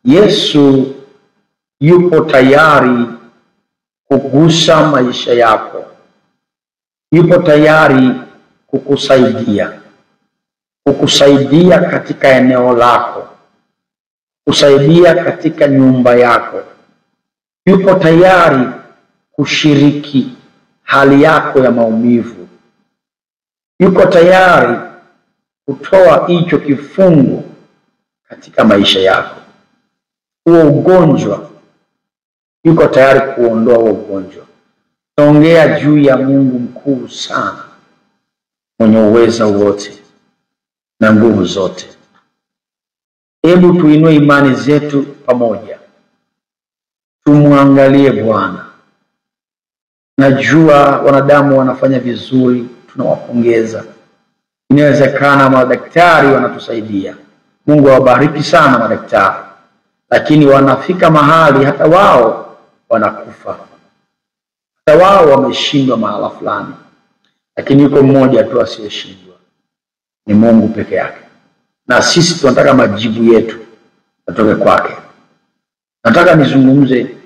Yesu yupo tayari kugusa maisha yako. Yupo tayari kukusaidia katika eneo lako, kusaidia katika nyumba yako. Yupo tayari kushiriki hali yako ya maumivu. Yuko tayari kutoa hicho kifungo katika maisha yako. Huo ugonjwa, yuko tayari kuondoa huo ugonjwa. Tunaongea juu ya Mungu mkuu sana, mwenye uweza wote na nguvu zote. Hebu tuinue imani zetu pamoja, tumwangalie Bwana. Najua wanadamu wanafanya vizuri, tunawapongeza. Inawezekana madaktari wanatusaidia, Mungu awabariki sana madaktari, lakini wanafika mahali hata wao wanakufa, hata wao wameshindwa mahala fulani. Lakini yuko mmoja tu asiyeshindwa, ni Mungu peke yake. Na sisi tunataka majibu yetu yatoke kwake. Nataka nizungumze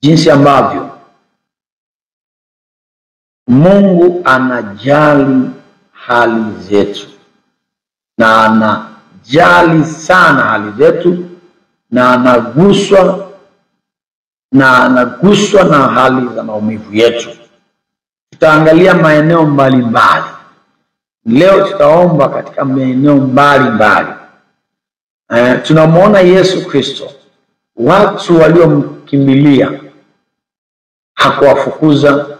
jinsi ambavyo Mungu anajali hali zetu, na anajali sana hali zetu, na anaguswa na hali za maumivu yetu. Tutaangalia maeneo mbalimbali. Leo tutaomba katika maeneo mbalimbali. Tunamuona Yesu Kristo, watu waliomkimbilia hakuwafukuza,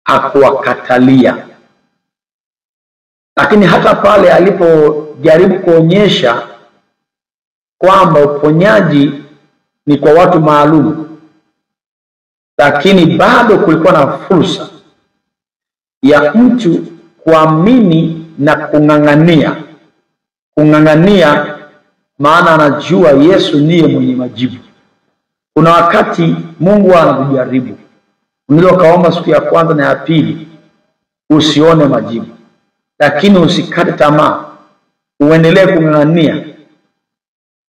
hakuwakatalia. Lakini hata pale alipojaribu kuonyesha kwamba uponyaji ni kwa watu maalum, lakini bado kulikuwa na fursa ya mtu kuamini na kung'ang'ania, maana anajua Yesu ndiye mwenye majibu. Kuna wakati Mungu anakujaribu. Unaweza kaomba siku ya kwanza na ya pili usione majibu, lakini usikate tamaa, uendelee kung'ang'ania.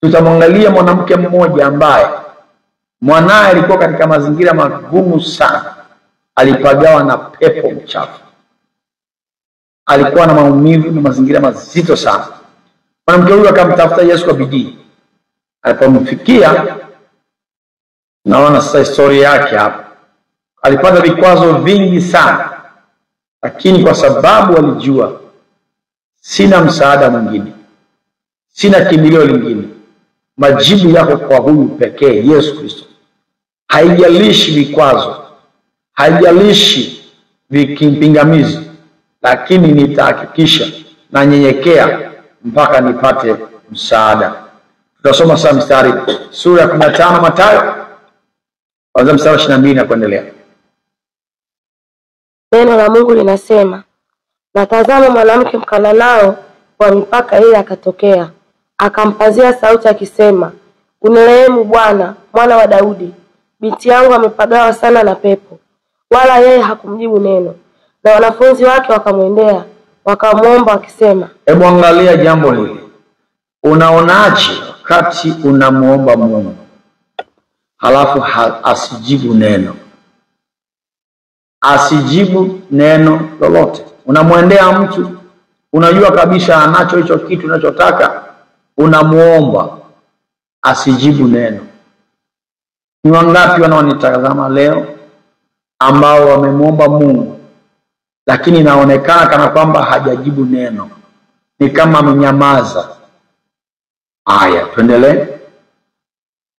Tutamwangalia mwanamke mmoja ambaye mwanae alikuwa katika mazingira magumu sana, alipagawa na pepo mchafu, alikuwa na maumivu na mazingira mazito sana. Mwanamke huyu akamtafuta Yesu kwa bidii. Alipomfikia, naona sasa historia yake hapa. Alipata vikwazo vingi sana, lakini kwa sababu alijua sina msaada mwingine, sina kimbilio lingine, majibu yako kwa huyu pekee, Yesu Kristo. Haijalishi vikwazo, haijalishi vikipingamizi, lakini nitahakikisha na nyenyekea mpaka nipate msaada. Tutasoma sasa mstari sura ya 15 Mathayo, kuanzia mstari 22 na kuendelea. Neno la Mungu linasema, na tazama mwanamke Mkananao wa mipaka ile akatokea, akampazia sauti akisema, unirehemu Bwana, mwana wa Daudi, binti yangu amepagawa sana na pepo. Wala yeye hakumjibu neno. Na wanafunzi wake wakamwendea, wakamwomba wakisema, hebu angalia jambo hili. Unaonaje wakati unamuomba Mungu halafu asijibu neno? Asijibu neno lolote. Unamwendea mtu, unajua kabisa anacho hicho kitu unachotaka, unamuomba, asijibu neno. Ni wangapi wanaonitazama leo ambao wamemuomba Mungu, lakini inaonekana kana kwamba hajajibu neno, ni kama amenyamaza? Haya, tuendelee.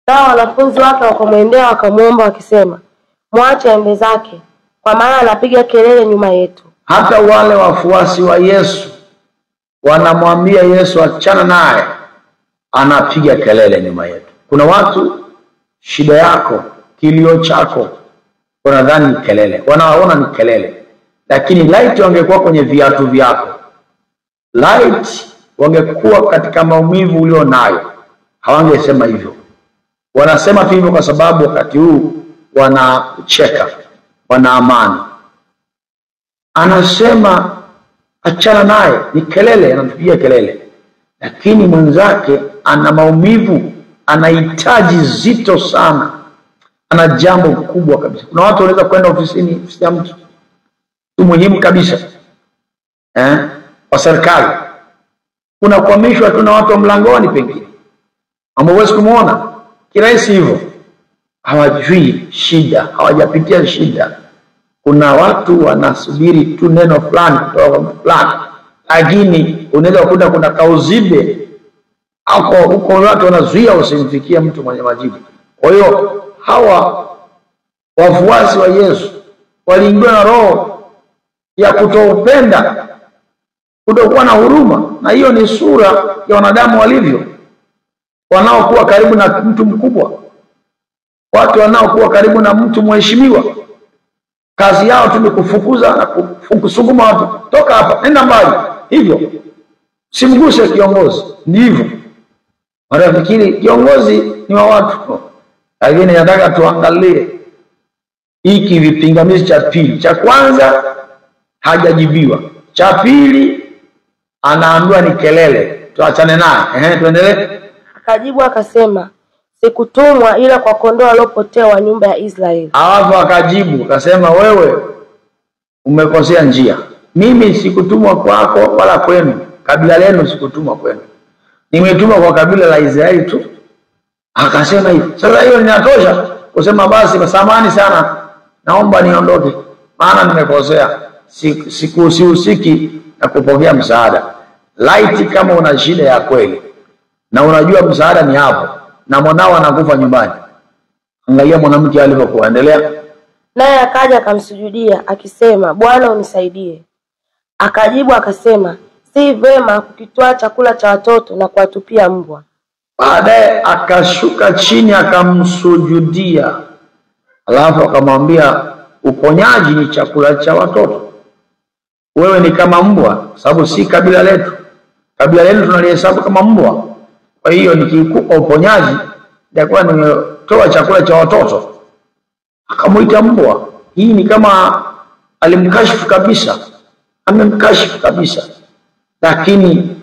Nao wanafunzi wake wakamwendea wakamwomba wakisema, mwache aende zake, kwa maana anapiga kelele nyuma yetu. Hata wale wafuasi wa Yesu wanamwambia Yesu achana naye, anapiga kelele nyuma yetu. Kuna watu shida yako, kilio chako, wanadhani ni kelele, wanaona ni kelele. Lakini light wangekuwa kwenye viatu vyako, light wangekuwa katika maumivu ulio nayo, hawangesema hivyo. Wanasema hivyo kwa sababu wakati huu wanacheka, wana amani. Anasema achana naye, ni kelele, anatupigia kelele. Lakini mwenzake ana maumivu, anahitaji zito sana, ana jambo kubwa kabisa. Kuna watu wanaweza kwenda ofisini ya mtu muhimu kabisa wa serikali, unakwamishwa tu na watu wa mlangoni, pengine hamwezi kumuona kirahisi hivyo. Hawajui shida, hawajapitia shida. Kuna watu wanasubiri tu neno fulani kutoka kwa fulani, lakini unaweza kukuta kuna kauzibe huko watu wanazuia usimfikie mtu mwenye majibu. Kwa hiyo hawa wafuasi wa Yesu waliingiwa na roho ya kutoupenda, kutokuwa na huruma, na hiyo ni sura ya wanadamu walivyo, wanaokuwa karibu na mtu mkubwa, watu wanaokuwa karibu na mtu mheshimiwa. Kazi yao tu ni kufukuza na kusukuma watu, toka hapa, nenda mbali. Hivyo simguse kiongozi, ni hivyo. Wanafikiri kiongozi ni wa watu. Lakini nataka tuangalie hiki vipingamizi cha pili. Cha kwanza hajajibiwa, cha pili anaambiwa ni kelele. Tuachane naye, tuendelee. Akajibu akasema, sikutumwa ila kwa kondoo waliopotea wa nyumba ya Israeli. Alafu akajibu akasema, wewe umekosea njia. Mimi sikutumwa kwako wala kwenu, kabila lenu sikutumwa kwenu, nimetumwa kwa kabila la Israeli tu. Akasema hivi. Sasa hiyo inatosha kusema basi samahani sana, naomba niondoke, maana nimekosea, sihusiki na kupokea msaada. Laiti kama una shida ya kweli na unajua msaada ni hapo, na mwanao anakufa nyumbani. Angalia mwanamke alivyokuwa. Endelea. Naye akaja akamsujudia akisema, Bwana unisaidie. Akajibu akasema, si vema kukitoa chakula cha watoto na kuwatupia mbwa. Baadaye akashuka chini akamsujudia, alafu akamwambia, uponyaji ni chakula cha watoto, wewe ni kama mbwa, sababu si kabila letu. Kabila letu tunalihesabu kama mbwa. Kwa hiyo nikikupa uponyaji nitakuwa nimetoa chakula cha watoto. Akamuita mbwa. Hii ni kama alimkashifu kabisa, amemkashifu kabisa, lakini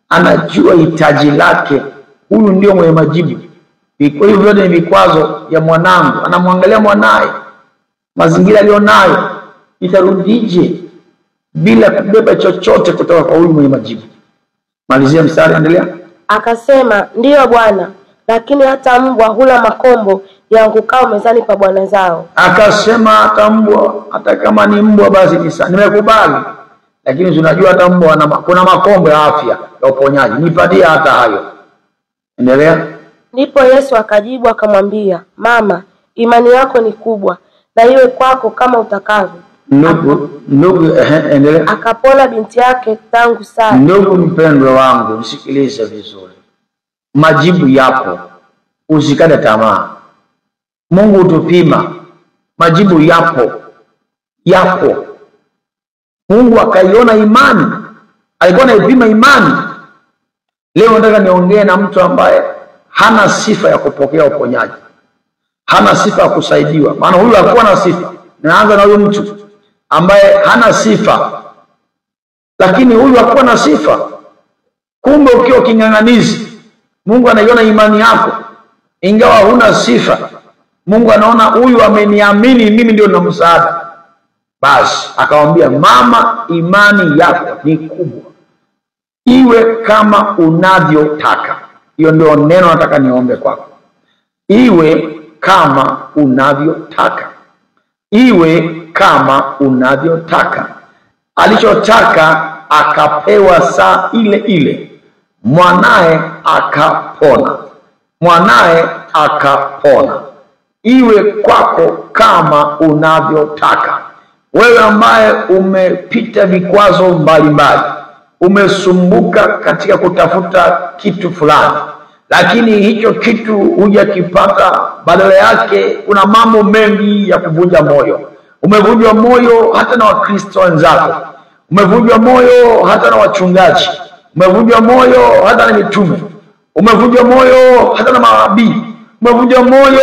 anajua hitaji lake. Huyu ndio mwenye majibu. Kwa hivyo ni vikwazo ya mwanangu, anamwangalia mwanae, mazingira alionayo, itarudije bila kubeba chochote kutoka kwa huyu mwenye majibu. Malizia mstari, endelea. Akasema, ndiyo Bwana, lakini hata mbwa hula makombo yaangukao mezani pa bwana zao. Akasema hata mbwa, hata kama ni mbwa basi nimekubali, lakini tunajua hata mbwa kuna makombo ya afya ya uponyaji, nipatie hata hayo. Endelea. Ndipo Yesu akajibu akamwambia, mama, imani yako ni kubwa, na iwe kwako kama utakavyo. Ndugu, endelea. Akapona binti yake tangu saa. Ndugu mpendwa wangu, msikilize vizuri. Majibu yapo, usikate tamaa. Mungu utupima, majibu yapo. Mungu akaiona imani, alikuwa anaipima imani. Leo nataka niongee na mtu ambaye hana sifa ya kupokea uponyaji, hana sifa ya kusaidiwa. Maana huyu hakuwa na sifa. Naanza na huyu mtu ambaye hana sifa, lakini huyu hakuwa na sifa. Kumbe ukiwa king'ang'anizi, Mungu anaiona imani yako, ingawa huna sifa. Mungu anaona huyu ameniamini mimi ndio na msaada. Basi akamwambia, mama, imani yako ni kubwa, iwe kama unavyotaka. Hiyo ndio neno nataka niombe kwako. Iwe kama unavyotaka, iwe kama unavyotaka. Alichotaka akapewa saa ile ile. Mwanae akapona. Iwe kwako kama unavyotaka. Wewe ambaye umepita vikwazo mbalimbali, umesumbuka katika kutafuta kitu fulani, lakini hicho kitu hujakipata, badala yake kuna mambo mengi ya kuvunja moyo. Umevunjwa moyo hata na Wakristo wenzako, umevunjwa moyo hata na wachungaji, umevunjwa moyo hata na mitume, umevunjwa moyo hata na manabii, umevunjwa moyo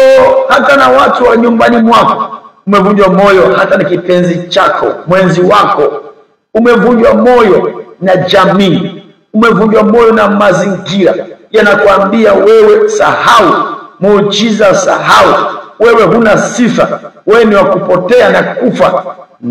hata na watu wa nyumbani mwako, umevunjwa moyo hata na kipenzi chako, mwenzi wako, umevunjwa moyo na jamii, umevunjwa moyo na mazingira. yanakuambia wewe sahau, muujiza sahau, wewe huna sifa, wewe ni wa kupotea na kufa.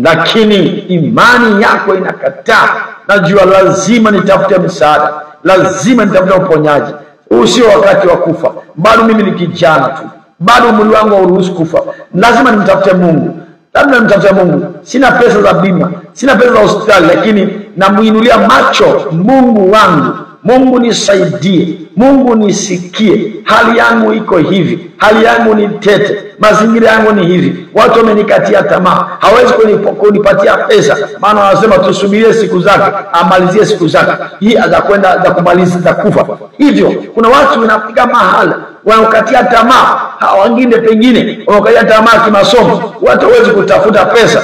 Lakini imani yako inakataa, najua lazima nitafute msaada, lazima nitafute uponyaji. Huu sio wakati wa kufa, bado mimi ni kijana tu, bado mwili wangu hauruhusu kufa, lazima nimtafute Mungu. Labda nimtafute Mungu, sina pesa za bima, sina pesa za hospitali, lakini namuinulia macho Mungu wangu. Mungu nisaidie, Mungu nisikie, hali yangu iko hivi, hali yangu ni tete, mazingira yangu ni hivi, watu wamenikatia tamaa, hawezi kunipatia pesa, maana wanasema tusubirie siku zake, amalizie siku zake, hii atakwenda za kumaliza za kufa. Hivyo kuna watu wanafika mahala wanakukatia tamaa, wengine pengine wanakukatia tamaa kimasomo, watu hawezi kutafuta pesa,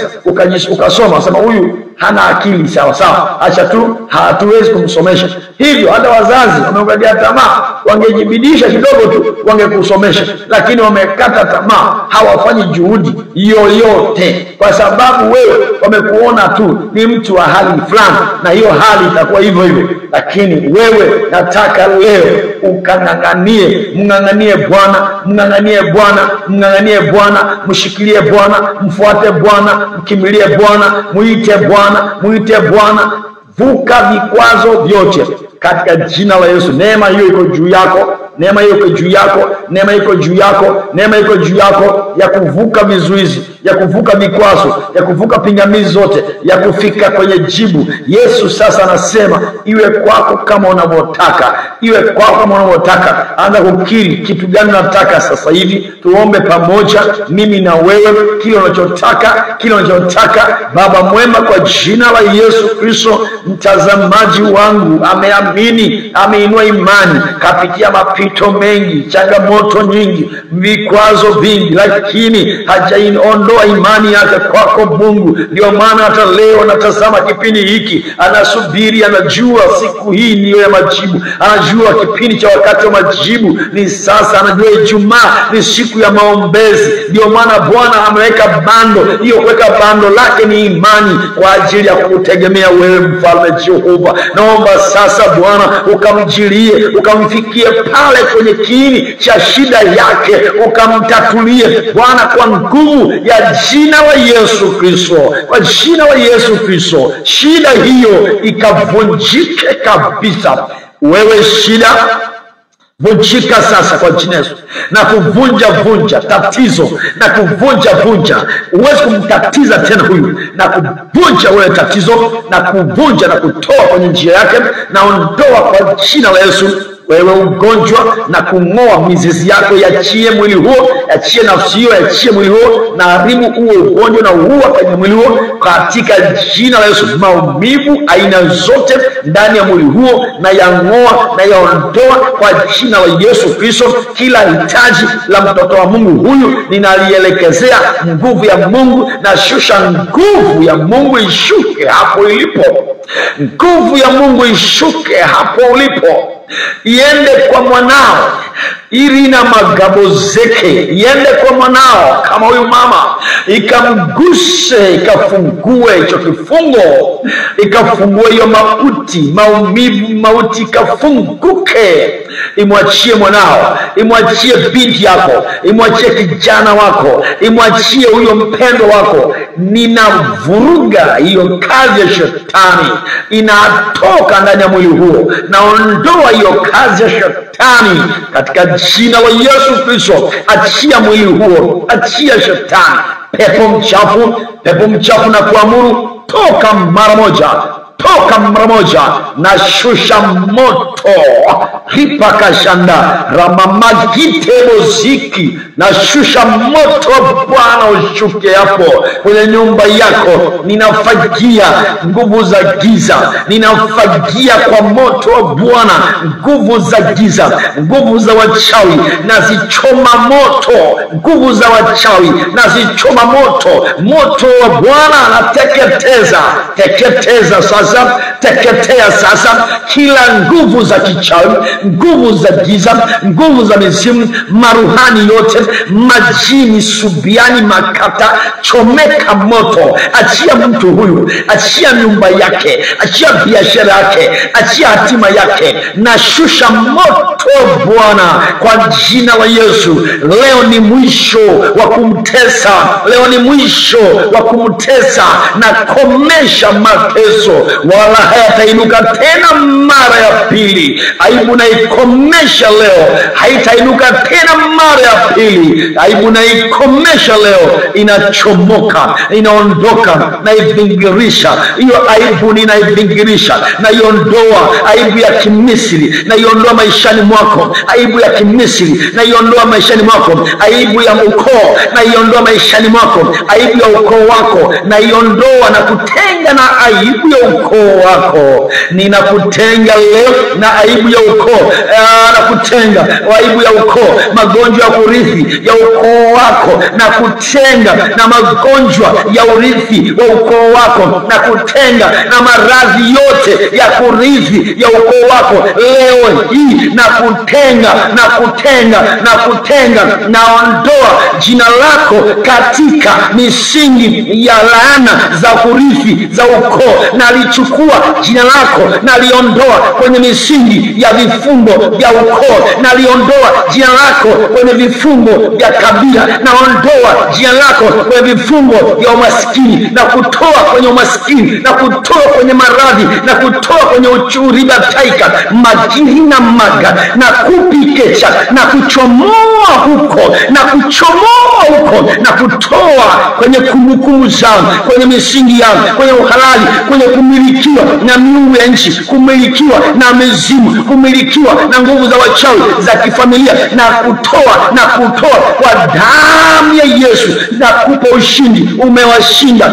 ukasoma unasema huyu hana akili sawa sawa, acha tu, hatuwezi kumsomesha. Hivyo hata wazazi wamekukatia tamaa, wangejibidisha kidogo tu wangekusomesha, lakini wamekata tamaa, hawafanyi juhudi yoyote, kwa sababu wewe wamekuona tu ni mtu wa hali fulani, na hiyo hali itakuwa hivyo hivyo. Lakini wewe nataka leo ukang'ang'anie, mng'ang'anie Bwana, mng'ang'anie Bwana, mng'ang'anie Bwana, mshikilie Bwana, mfuate Bwana, mkimilie Bwana, muite Bwana, muite Bwana. Vuka vikwazo vyote katika jina la Yesu. Neema hiyo iko juu yako, neema hiyo iko juu yako, neema iko juu yako, neema iko juu yako ya kuvuka vizuizi, ya kuvuka vikwazo, ya kuvuka pingamizi zote, ya kufika kwenye jibu. Yesu sasa anasema iwe kwako kama unavyotaka, iwe kwako kama unavyotaka. Anza kukiri kitu gani unataka sasa hivi. Tuombe pamoja mimi na wewe, kile unachotaka, kile unachotaka. Baba mwema, kwa jina la Yesu Kristo, mtazamaji wangu ameamini, ameinua imani, kapitia mapito mengi, changamoto nyingi, vikwazo vingi, lakini hajaiondoa imani yake kwako Mungu. Ndio maana hata leo natazama kipindi hiki, anasubiri, anajua siku hii ndiyo ya majibu, anajua kipindi cha wakati wa majibu ni sasa, anajua Ijumaa ni siku ya maombezi. Ndio maana Bwana ameweka bando, hiyo kuweka bando lake ni imani, kwa ajili ya kutegemea wewe Mfalme Jehova. Naomba sasa Bwana ukamjilie, ukamfikie pale kwenye kiini cha shida yake, ukamtatulie Bwana, kwa nguvu ya jina la Yesu Kristo, kwa jina la Yesu Kristo. Shida hiyo ikavunjike kabisa. Wewe shida, vunjika sasa kwa jina Yesu, na kuvunja tatizo, na kuvunja. Uwezi kumtatiza tena huyu, na kuvunja wewe tatizo, na kuvunja na kutoa kwenye njia yake, na ondoa kwa jina la Yesu. Wewe ugonjwa, na kung'oa mizizi yako, yachie mwili huo, yachie nafsi hiyo, yachie mwili huo, na haribu huo ugonjwa na uua kwenye mwili huo katika jina la Yesu. Maumivu aina zote ndani ya mwili huo na yang'oa na yaondoa kwa jina la Yesu Kristo. Kila hitaji la mtoto wa Mungu huyu ninalielekezea nguvu ya Mungu, na shusha nguvu ya Mungu ishuke hapo ilipo. Nguvu ya Mungu ishuke hapo ulipo, iende kwa mwanao Irina Magabozeke, iende kwa mwanao kama huyu mama, ikamguse, ikafungue hicho kifungo, ikafungue hiyo mauti, maumivu, mauti ikafunguke. Imwachie mwanao, imwachie binti yako, imwachie kijana wako, imwachie huyo mpendo wako. Ninavuruga hiyo kazi ya shetani, inatoka ndani ya mwili huo, naondoa hiyo kazi ya shetani katika jina la Yesu Kristo. Achia mwili huo, achia shetani. Pepo mchafu na kuamuru, toka mara moja, toka mara moja, na shusha moto. Ripakashanda ramamagite muziki, na shusha moto Bwana ushuke hapo kwenye nyumba yako. Ninafagia nguvu za giza, ninafagia kwa moto wa Bwana nguvu za giza, nguvu za wachawi, nazichoma moto. Nguvu za wachawi nazichoma moto. Moto wa Bwana anateketeza, teketeza sasa teketea sasa kila nguvu za kichawi, nguvu za giza, nguvu za mizimu, maruhani yote, majini, subiani, makata, chomeka moto. Achia mtu huyu, achia nyumba yake, achia biashara yake, achia hatima yake. Na shusha moto Bwana kwa jina la Yesu. Leo ni mwisho wa kumtesa, leo ni mwisho wa kumtesa, na komesha mateso, wala hayatainuka tena mara ya pili. Aibu na ikomesha leo, haitainuka tena mara ya pili. Aibu na ikomesha leo, inachomoka, inaondoka, na ivingirisha. Hiyo aibu ninaivingirisha, na iondoa aibu ya Kimisri, na iondoa maishani mwako aibu ya Kimisri, na iondoa maishani mwako aibu ya ukoo, na iondoa maishani mwako aibu ya ukoo wako, na iondoa na kutenga na aibu ya ukoo wako. Ninakutenga leo na aibu ya ukoo, na kutenga aibu ya ukoo, magonjwa ya kurithi ya ukoo wako, na kutenga na magonjwa ya urithi wa ukoo wako, na kutenga na maradhi yote ya kurithi ya ukoo wako leo hii, na kutenga naondoa jina lako katika misingi ya laana za kurithi za ukoo, na lichukua jina lako na liondoa kwenye misingi ya vifungo vya ukoo, na liondoa jina lako kwenye vifungo vya kabila, naondoa jina lako kwenye vifungo vya umaskini, na kutoa kwenye umaskini, na kutoa kwenye maradhi, na kutoa kwenye uchuriba taika majini na maga, na kupikecha, na kuchomoa huko, na kuchomoa huko, na kutoa kwenye kumbukumbu zao, kwenye misingi yao, kwenye uhalali, kwenye kumilikiwa na miungu ya nchi, kumilikiwa na mizimu, kumilikiwa na nguvu za wachawi za kifamilia, na kutoa kwa damu ya Yesu, na kupa ushindi. Umewashinda,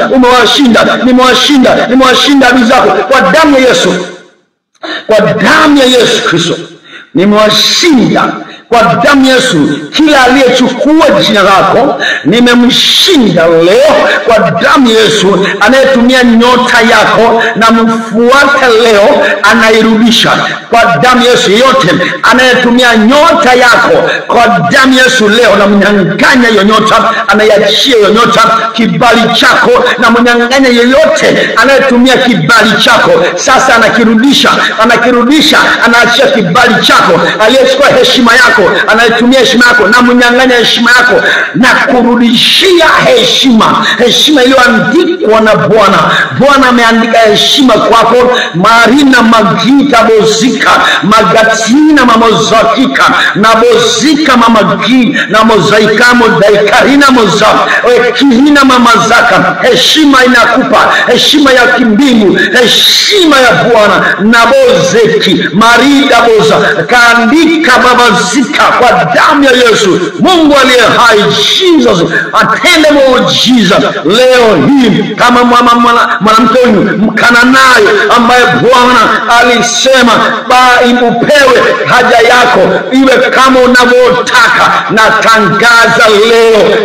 nimewashinda adui zako kwa damu ya Yesu, kwa damu ya Yesu Kristo. Nimewashinda kwa damu ya Yesu. Kila aliyechukua jina lako nimemshinda leo kwa damu ya Yesu. Anayetumia nyota yako na mfuata leo, anairudisha kwa damu ya Yesu. Yote anayetumia nyota yako kwa damu ya Yesu leo, na mnyang'anya hiyo nyota, anaiachia hiyo nyota, kibali chako, na mnyang'anya yeyote anayetumia kibali chako sasa, anakirudisha, anaachia kibali chako. Aliyechukua heshima yako, anayetumia heshima yako, na mnyang'anya heshima yako, na kurudishia heshima iliyoandikwa na Bwana. Bwana ameandika heshima kwako. Marina magita bozika magatina mamozakika na bozika mamagi na mozaika modaikarina moza ekihina mamazaka. Heshima inakupa, heshima ya kimbingu, heshima ya Bwana. Na bozeki marida boza kaandika babazika kwa damu ya Yesu. Mungu aliye hai, Jesus, atende muujiza leo hii, kama mwanamke huyu Mkananayo ambaye Bwana alisema upewe haja yako iwe kama unavyotaka.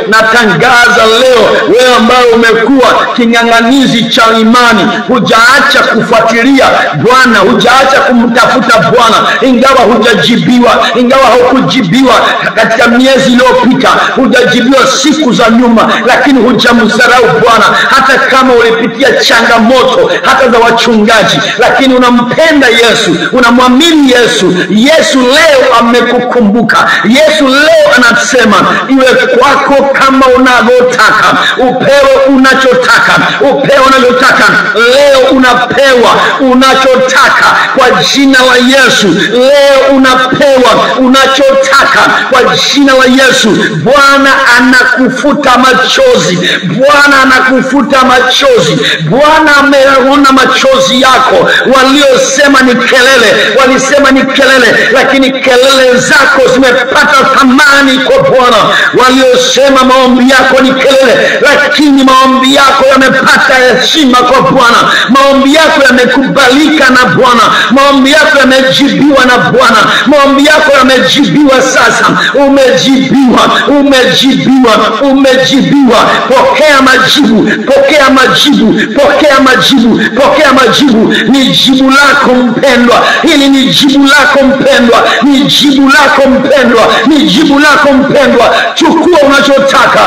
Natangaza leo, wewe ambaye umekuwa king'ang'anizi cha imani, hujaacha kufuatilia Bwana, hujaacha kumtafuta Bwana, ingawa hujajibiwa, ingawa haukujibiwa katika miezi iliyopita, hujajibiwa siku za nyuma, lakini hujamdharau Bwana. Hata kama ulipitia changamoto hata za wachungaji, lakini unampenda Yesu, unamwamini Yesu. Yesu leo amekukumbuka. Yesu leo anasema iwe kwako kama unavyotaka, upewe unachotaka, leo unapewa unachotaka kwa jina la Yesu. Leo unapewa unachotaka kwa jina la Yesu. Bwana anakufuta machozi, Bwana ameona machozi yako. Waliosema ni kelele, lakini kelele zako zimepata thamani kwa Bwana. Waliosema maombi yako ni kelele, lakini maombi yako yamepata heshima kwa Bwana. Maombi yako yamekubali yamekubalika na Bwana, maombi yako yamejibiwa na Bwana, maombi yako yamejibiwa sasa. Umejibiwa. Pokea majibu. Ni jibu lako mpendwa, hili ni jibu lako mpendwa. Chukua unachotaka.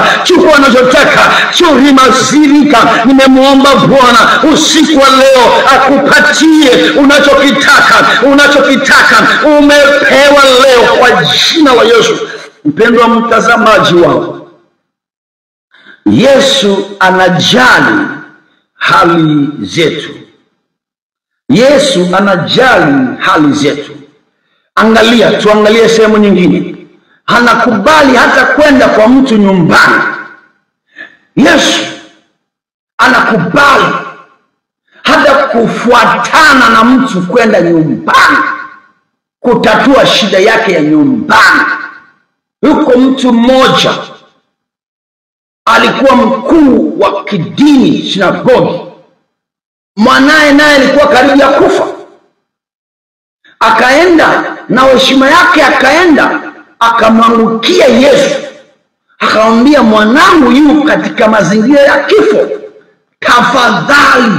Churimazirika. Nimemuomba Bwana usiku wa leo akupatie unachokitaka. Umepewa leo kwa jina la Yesu. Mpendwa mtazamaji wangu, Yesu anajali hali zetu. Tuangalie sehemu nyingine. Anakubali hata kwenda kwa mtu nyumbani. Yesu anakubali hata kufuatana na mtu kwenda nyumbani kutatua shida yake ya nyumbani. Yuko mtu mmoja alikuwa mkuu wa kidini sinagogi. Mwanae naye alikuwa karibu ya kufa. Akaenda na heshima yake, akamwangukia Yesu. Akamwambia, mwanangu yu katika mazingira ya kifo. Tafadhali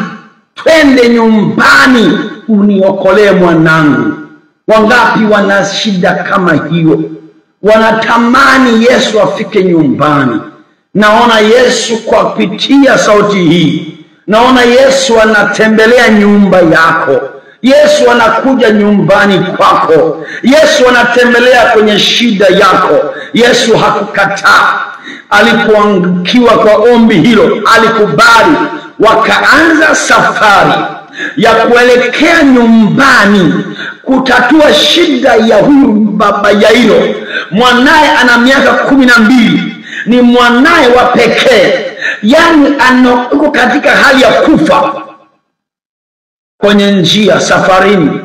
twende nyumbani uniokolee mwanangu. Wangapi wana shida kama hiyo? Wanatamani Yesu afike nyumbani. Naona Yesu kwa kupitia sauti hii. Naona Yesu anatembelea nyumba yako. Yesu anakuja nyumbani kwako. Yesu anatembelea kwenye shida yako. Yesu hakukataa. Alipoangukiwa kwa ombi hilo, alikubali. Wakaanza safari ya kuelekea nyumbani kutatua shida ya huyu baba Yairo. Mwanae ana miaka 12. Ni mwanae wa pekee. Yani yuko katika hali ya kufa kwenye njia safarini.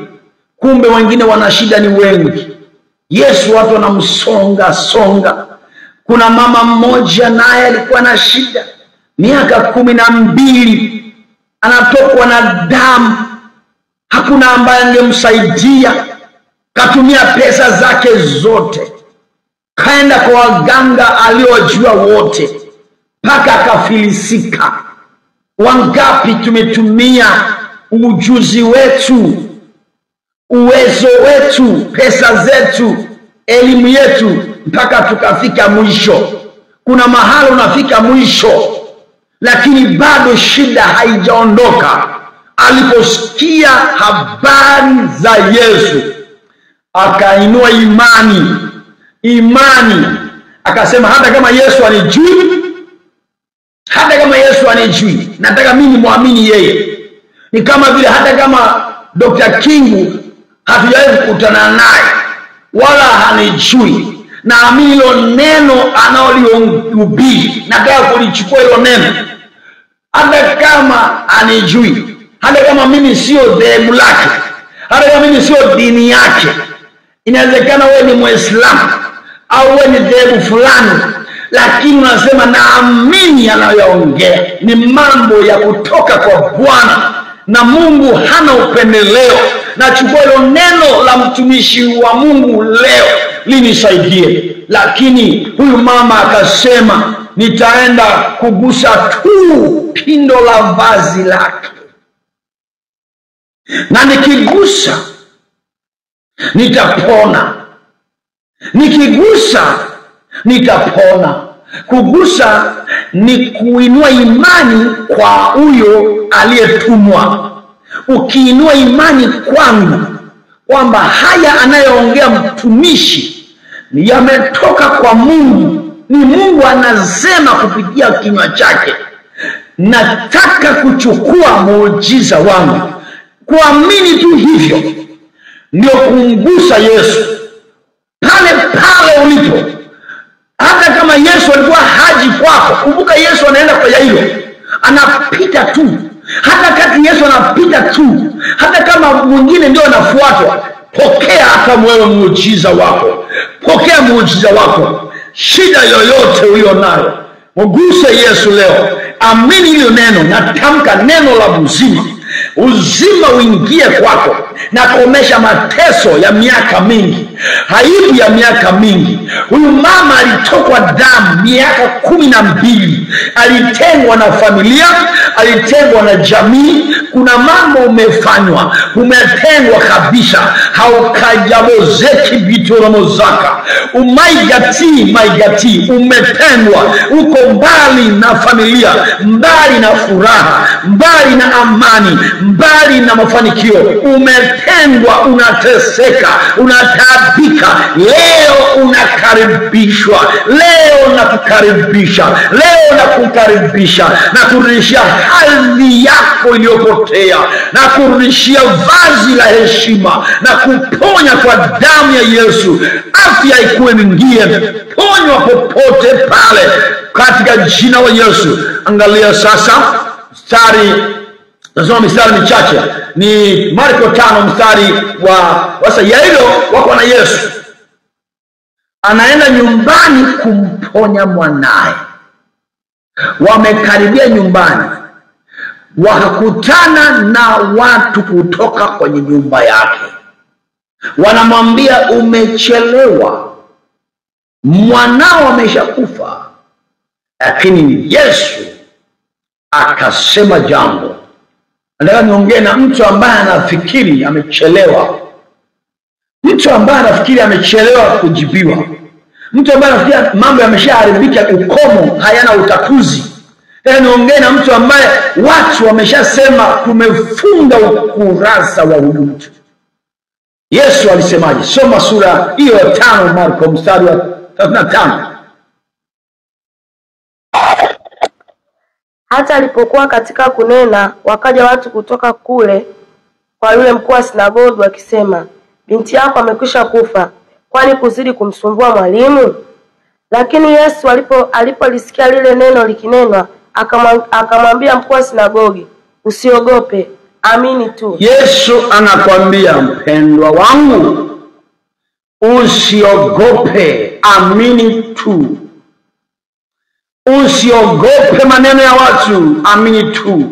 Kumbe wengine wana shida ni wengi. Yesu watu wanamsonga. Kuna mama mmoja naye alikuwa na shida miaka 12, anatokwa na damu. Hakuna ambaye angemsaidia. Katumia pesa zake zote, kaenda kwa waganga aliojua wote, mpaka akafilisika. Wangapi tumetumia ujuzi wetu, uwezo wetu, pesa zetu, elimu yetu, mpaka tukafika mwisho. Kuna mahali unafika mwisho, lakini bado shida haijaondoka. Aliposikia habari za Yesu, akainua imani, akasema hata kama Yesu anijui, nataka mimi muamini yeye. Ni kama vile hata kama Dr. Kingu hatujawahi kukutana naye wala hanijui, naamini hilo neno anaolihubiri, nataka kulichukua hilo neno. Hata kama anijui, hata kama mimi sio dhehebu lake, hata kama mimi sio dini yake. Inawezekana wewe ni Muislamu au wewe ni dhehebu fulani, lakini unasema naamini anayoongea ni mambo ya kutoka kwa Bwana, na Mungu hana upendeleo. Nachukua hilo neno la mtumishi wa Mungu leo linisaidie. Lakini huyu mama akasema, nitaenda kugusa tu pindo la vazi lake, na nikigusa nitapona. Kugusa ni kuinua imani kwa huyo aliyetumwa. Ukiinua imani kwangu kwamba haya anayoongea mtumishi yametoka kwa Mungu, ni Mungu anasema kupitia kinywa chake, nataka kuchukua muujiza wangu. Kuamini tu hivyo ndio kumgusa Yesu pale ulipo. Hata kama Yesu alikuwa haji kwako, kumbuka Yesu anaenda kwa Yairo, anapita tu. Hata kati Yesu anapita tu, hata kama mwingine ndio anafuatwa, pokea hata wewe muujiza wako. Pokea muujiza wako. Shida yoyote uliyo nayo, mguse Yesu leo. Amini hilo neno. Natamka neno la uzima, uzima uingie kwako na kuomesha mateso ya miaka mingi, aibu ya miaka mingi. Huyu mama alitokwa damu miaka 12, alitengwa na familia, alitengwa na jamii. Kuna mambo umefanywa, umetengwa kabisa, haukajabozeki bitoromozaka, maigati, umetengwa, uko mbali na familia, mbali na furaha, mbali na amani, mbali na mafanikio, umetengwa, unateseka, unataabika. Leo unakaribishwa, leo nakukaribisha, leo nakukaribisha na kurudishia hadhi yako iliyopotea, na kurudishia vazi la heshima, na kuponya kwa damu ya Yesu. Afya ikuwe mingie, ponywa popote pale katika jina la Yesu. Angalia sasa mstari michache, ni Marko 5 mstari wa sasa. Yairo wako na Yesu, anaenda nyumbani kumponya mwanae. Wamekaribia nyumbani, wakakutana na watu kutoka kwenye nyumba yake. Wanamwambia, umechelewa, mwanao ameshakufa. Lakini Yesu akasema jambo. Nataka niongee na mtu ambaye anafikiri amechelewa, mtu ambaye anafikiri amechelewa kujibiwa, mtu ambaye anafikiri mambo yameshaharibika, ukomo hayana utatuzi. Nataka niongee na mtu ambaye watu wameshasema tumefunga ukurasa wa huyu mtu. Yesu alisemaje? Soma sura hiyo 5 Marko mstari wa 35. Hata alipokuwa katika kunena, wakaja watu kutoka kule kwa yule mkuu wa sinagogi wakisema, binti yako amekwisha kufa, kwani kuzidi kumsumbua mwalimu? Lakini Yesu alipolisikia lile neno likinenwa, akamwambia mkuu wa sinagogi, usiogope, amini tu. Yesu anakwambia, mpendwa wangu, usiogope, amini tu. Usiogope maneno ya watu, amini tu.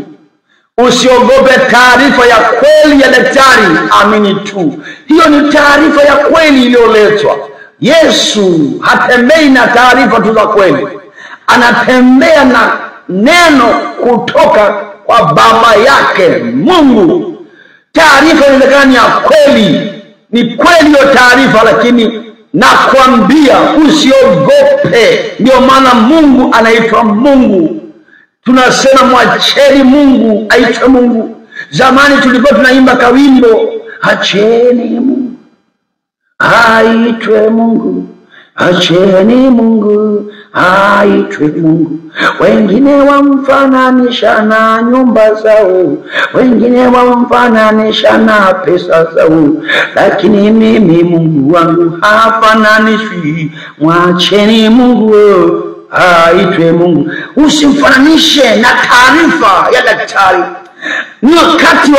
Usiogope taarifa ya kweli ya daktari, amini tu. Hiyo ni taarifa ya kweli iliyoletwa. Yesu hatembei na taarifa tu za kweli, anatembea na neno kutoka kwa Baba yake Mungu. Taarifa inawezekana ni ya kweli, ni kweli hiyo taarifa, lakini nakwambia usiogope. Ndio maana Mungu anaitwa Mungu. Tunasema mwacheni Mungu aitwe Mungu. Zamani tulikuwa tunaimba kawimbo, acheni Mungu aitwe Mungu, acheni Mungu aitwe Mungu. Wengine wamfananisha na nyumba zao, wengine wamfananisha na pesa zao, lakini mimi Mungu wangu hafananishwi. Mwacheni Mungu aitwe Mungu. Usimfananishe na taarifa ya daktari. Ni wakati wa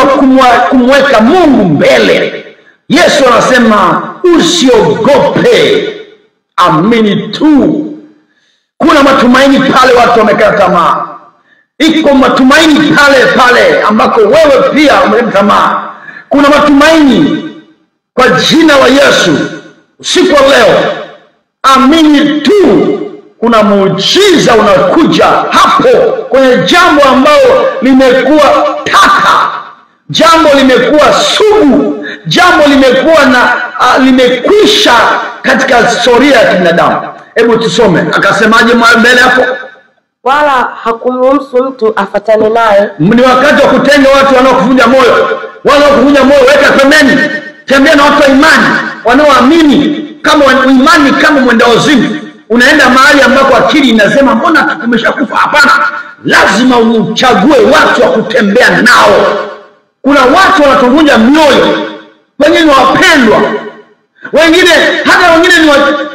kumweka Mungu mbele. Yesu anasema usiogope, amini tu. Kuna matumaini pale watu wamekata tamaa. Iko matumaini pale ambako wewe pia umekata tamaa. Kuna matumaini kwa jina la Yesu. Usiku wa leo, amini tu. Kuna muujiza unakuja hapo kwenye jambo ambalo limekuwa taka, jambo limekuwa sugu, jambo limekuwa limekwisha katika historia ya binadamu. Hebu tusome, akasemaje mbele hapo? Wala hakumruhusu mtu afatane naye. Ni wakati wa kutenga watu wanaokuvunja moyo. Wanaokuvunja moyo weka pembeni. Tembea na watu wa imani, wanaoamini. Kama imani kama mwenda wazimu, unaenda mahali ambako akili inasema mbona tumeshakufa? Hapana, lazima uchague watu wa kutembea nao. Kuna watu wanatuvunja mioyo, wengine ni wapendwa, wengine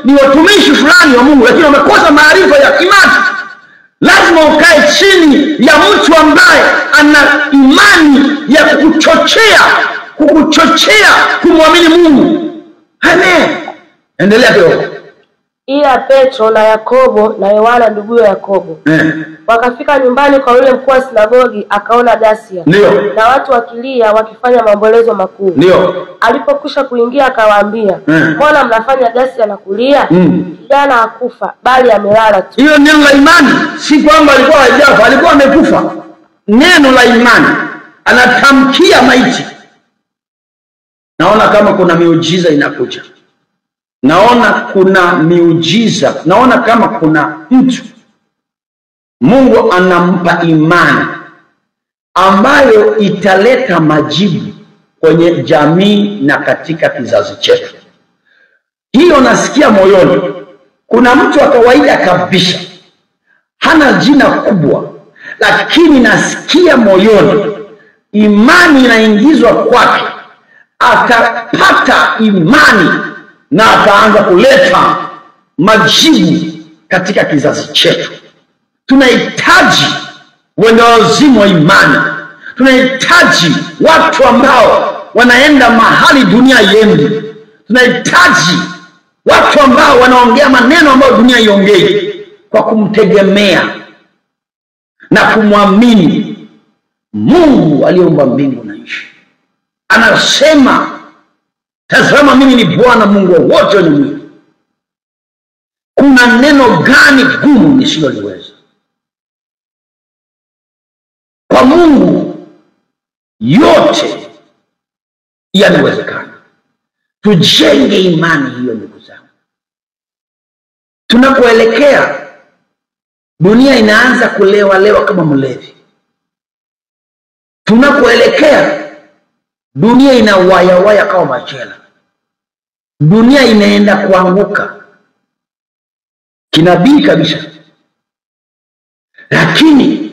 ni watumishi fulani wa Mungu, lakini wamekosa maarifa ya imani. Lazima ukae chini ya mtu ambaye ana imani ya kukuchochea kumwamini Mungu. Amen. Endelea kidogo. ila Petro na Yakobo na Yohana ndugu ya Yakobo. Wakafika nyumbani kwa yule mkuu wa sinagogi, akaona ghasia. Ndio. Na watu wakilia wakifanya maombolezo makuu. Ndio. Alipokwisha kuingia akawaambia, mbona mnafanya ghasia na kulia? Kijana hakufa bali amelala tu. Hiyo neno la imani, si kwamba alikuwa hajafa, alikuwa amekufa. Neno la imani anatamkia maiti. Naona kama kuna miujiza inakuja. Naona kuna miujiza. Naona kama kuna mtu Mungu anampa imani ambayo italeta majibu kwenye jamii na katika kizazi chetu. Hiyo nasikia moyoni. Kuna mtu wa kawaida kabisa, hana jina kubwa, lakini nasikia moyoni imani inaingizwa kwake, atapata imani na ataanza kuleta majibu katika kizazi chetu. Tunahitaji wendawazimu wa imani. Tunahitaji watu ambao wanaenda mahali dunia iendi. Tunahitaji watu ambao wanaongea maneno ambayo dunia iongei, kwa kumtegemea na kumwamini Mungu aliyeumba mbingu na nchi. Anasema, tazama mimi ni Bwana Mungu wa wote wenye mwili. Kuna neno gani gumu nisiloliweza? Kwa Mungu yote yanawezekana. Tujenge imani hiyo ndugu zangu. Tunapoelekea, dunia inaanza kulewa kama mlevi. Tunapoelekea, dunia inawaya kama machela. Dunia inaenda kuanguka kinabii kabisa. Lakini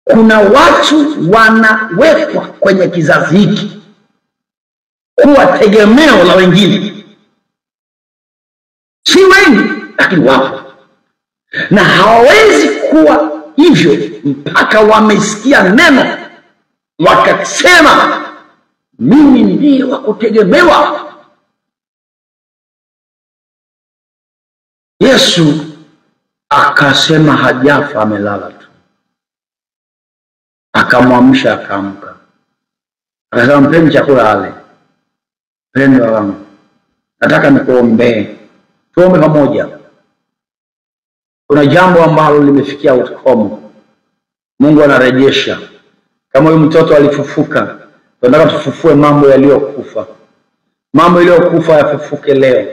kuna watu wanawekwa kwenye kizazi hiki kuwa tegemeo la wengine. Si wengi, lakini wapo. Na hawawezi kuwa hivyo mpaka wamesikia neno, wakasema mimi ndiye wa kutegemewa. Yesu akasema hajafa, amelala tu. Akamwamsha, akaamka. Akasema mpeni chakula ale. Mpendwa wangu, nataka nikuombee. Tuombe pamoja. Kuna jambo ambalo limefikia ukomo. Mungu anarejesha. Kama huyu mtoto alifufuka, tunataka tufufue mambo yaliyokufa. Mambo yaliyokufa yafufuke leo.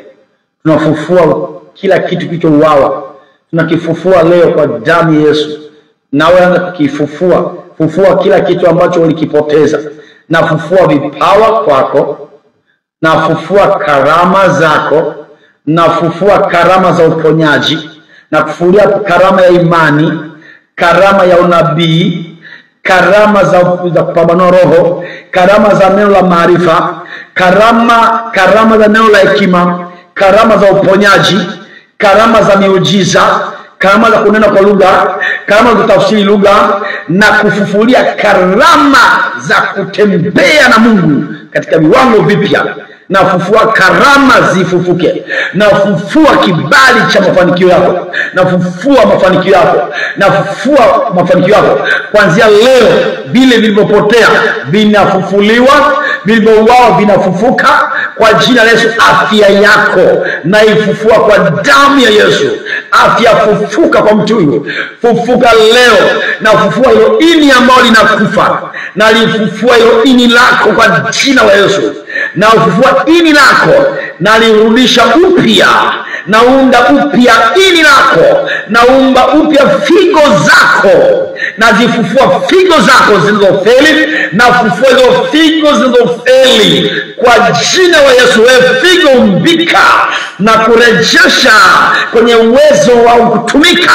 Tunafufua kila kitu kilichouawa. Tunakifufua leo kwa damu ya Yesu. Na wewe anza kukifufua. Fufua kila kitu ambacho ulikipoteza. Na fufua vipawa kwako. Na fufua karama zako. Na fufua karama za uponyaji. Na kufulia karama ya imani, karama ya unabii, karama za kupambanua roho, karama za neno la maarifa, karama za neno la hekima, karama za uponyaji, karama za miujiza, karama za kunena kwa lugha, karama za kutafsiri lugha, na kufufulia karama za kutembea na Mungu katika viwango vipya. Na fufua karama zifufuke. Na fufua kibali cha mafanikio yako. Na fufua mafanikio yako. Na fufua mafanikio yako. Kuanzia leo, vile vilivyopotea vinafufuliwa, vilivyouawa vinafufuka kwa jina la Yesu. Afya yako na ifufua kwa damu ya Yesu. Afya fufuka kwa mtu huyu. Fufuka leo. Na fufua hilo ini ambalo linakufa. Na lifufua hilo ini lako kwa jina la Yesu. Na ufufua ini lako, na lirudisha upya, na unda upya ini lako, na umba upya figo zako, na zifufua figo zako zilizofeli, na fufua hizo figo zilizofeli kwa jina la Yesu. Wewe figo umbika na kurejesha kwenye uwezo wa kutumika,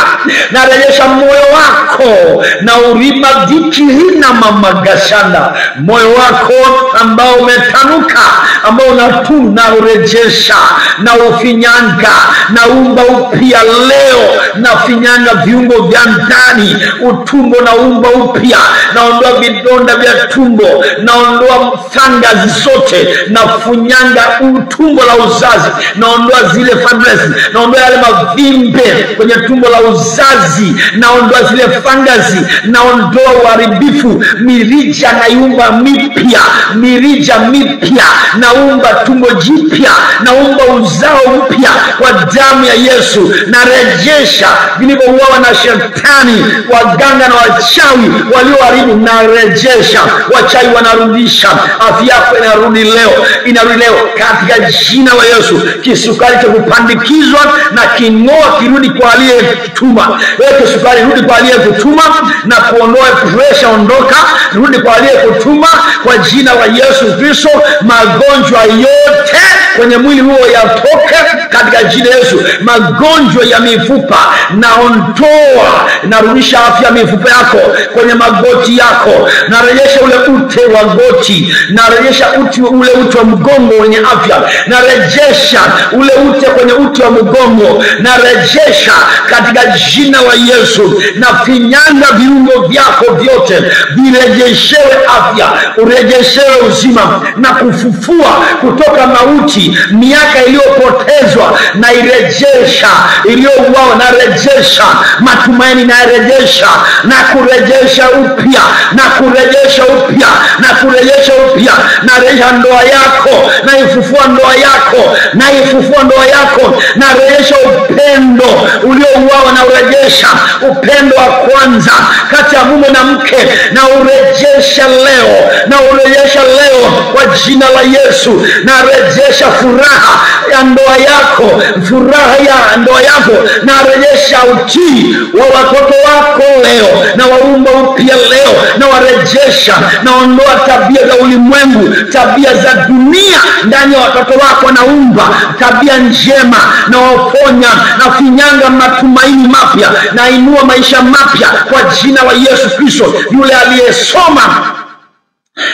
na rejesha moyo wako na urima dikirina mamagashanda, moyo wako ambao umetanuka, ambao unatunu, na urejesha na ufinyanga, na umba upya leo, na finyanga viungo vya ndani, utumbo tumbo naumba upya, naondoa vidonda vya tumbo, naondoa fungus zote, nafunyanga tumbo la uzazi, naondoa zile fibroids, naondoa yale mavimbe kwenye tumbo la uzazi, naondoa zile fungus, naondoa uharibifu. Mirija naiumba mipya, mirija mipya, naumba tumbo jipya, naumba uzao mpya kwa damu ya Yesu. Narejesha vilivyouawa na shetani, waganga na wachawi walioharibu, narejesha. Wachawi wanarudisha, afya yako inarudi leo, inarudi leo katika jina la Yesu. Kisukari cha kupandikizwa na king'oa, kirudi kwa aliyetuma. Wewe kisukari rudi kwa aliyekutuma, na kuondoa pressure ondoka, rudi kwa aliyekutuma kwa jina la Yesu Kristo. Magonjwa yote kwenye mwili huo yatoke katika jina la Yesu. Magonjwa ya mifupa naondoa, narudisha afya ya mifupa yako, kwenye magoti yako, narejesha ule ute wa goti, narejesha ule ute wa mgongo wenye afya, narejesha ule ute kwenye ute wa mgongo, narejesha katika jina la Yesu. Na finyanga viungo vyako vyote virejeshewe afya, urejeshewe uzima na kufufua kutoka mauti. Miaka iliyopotezwa na irejesha, iliyouawa na rejesha, matumaini na rejesha, na kurejesha upya, na kurejesha upya, na kurejesha upya. Na rejesha ndoa yako, na ifufua ndoa yako, na ifufua ndoa yako. Na rejesha upendo uliouawa, na urejesha upendo wa kwanza kati ya mume na mke, na urejesha leo, na urejesha leo kwa jina la Yesu. Na rejesha furaha ya ndoa yako, furaha ya ndoa yako, na rejesha utii wa watoto wako leo, na waumba upya leo, na warejesha. Naondoa tabia za ulimwengu, tabia za dunia ndani ya watoto wako, naumba tabia njema, na waponya, na finyanga matumaini mapya, na inua maisha mapya kwa jina la Yesu Kristo. Yule aliyesoma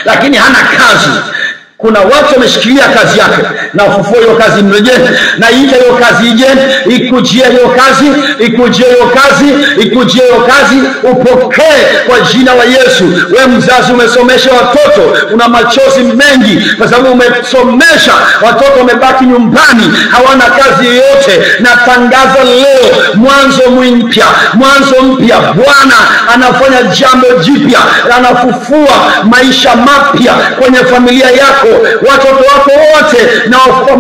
lakini hana kazi, kuna watu wameshikilia kazi yake, na ufufue hiyo kazi, mrejee. Na ije hiyo kazi, ije ikujie hiyo kazi, ikujie hiyo kazi, ikujie hiyo kazi, upokee kwa jina la Yesu. Wewe mzazi umesomesha watoto, una machozi mengi kwa sababu umesomesha watoto wamebaki nyumbani, hawana kazi yoyote. Na tangaza leo mwanzo mpya, mwanzo mpya. Bwana anafanya jambo jipya, anafufua maisha mapya kwenye familia yako, watoto wako wote, na wafungua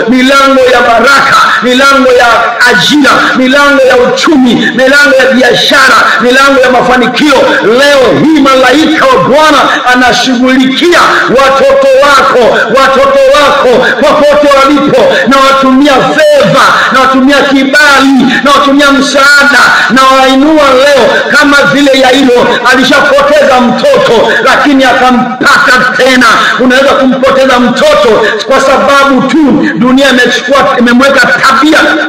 milango ya baraka, milango ya ajira, milango ya uchumi, milango ya biashara, milango ya mafanikio. Leo hii malaika wa Bwana anashughulikia watoto wako, popote walipo, na watumia favor, na watumia kibali, na watumia msaada, na wainua leo. Kama vile Yairo alishapoteza mtoto lakini akampata tena. Unaweza kumpoteza mtoto kwa sababu tu dunia imemweka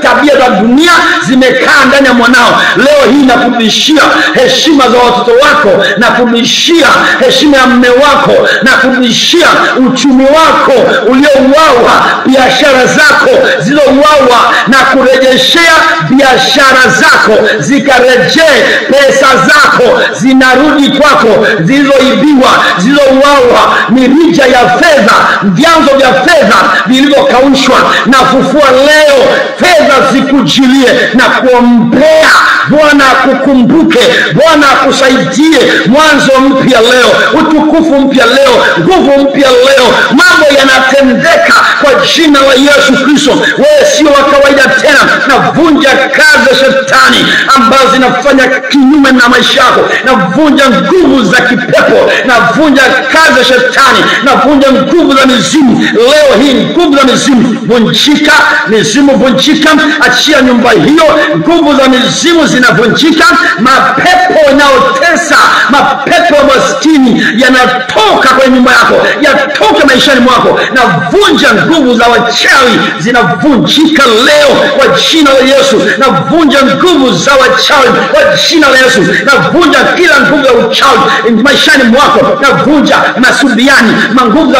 tabia za dunia zimekaa ndani ya mwanao. Leo hii nakurudishia heshima za watoto wako, na kurudishia heshima ya mume wako, na kurudishia uchumi wako uliouawa, biashara zako zilizouawa, na kurejeshea biashara zako zikarejee, pesa zako zinarudi kwako, zilizoibiwa, zilizouawa, mirija ya fedha, vyanzo vya fedha vilivyokaushwa, na fufua leo, fedha zikujilie. Na kuombea Bwana akukumbuke, Bwana akusaidie. Mwanzo mpya leo, utukufu mpya leo, nguvu mpya leo. Mambo yanatendeka kwa jina la Yesu Kristo. Wewe sio wa kawaida tena. Navunja kazi za shetani ambazo zinafanya kinyume na maisha yako. Navunja nguvu za kipepo, navunja kazi za shetani, navunja nguvu za mizimu. Leo hii nguvu za mizimu vunjika, mizimu vunjika, achia nyumba hiyo. Nguvu za mizimu zinavunjika, mapepo yanayotesa, mapepo ya maskini yanatoka kwenye nyumba yako, yatoka maishani mwako. Navunja nguvu za wachawi, zinavunjika leo kwa jina la Yesu. Navunja nguvu za wachawi kwa jina la Yesu. Navunja kila nguvu ya uchawi maishani mwako. Navunja masubiani, manguvu za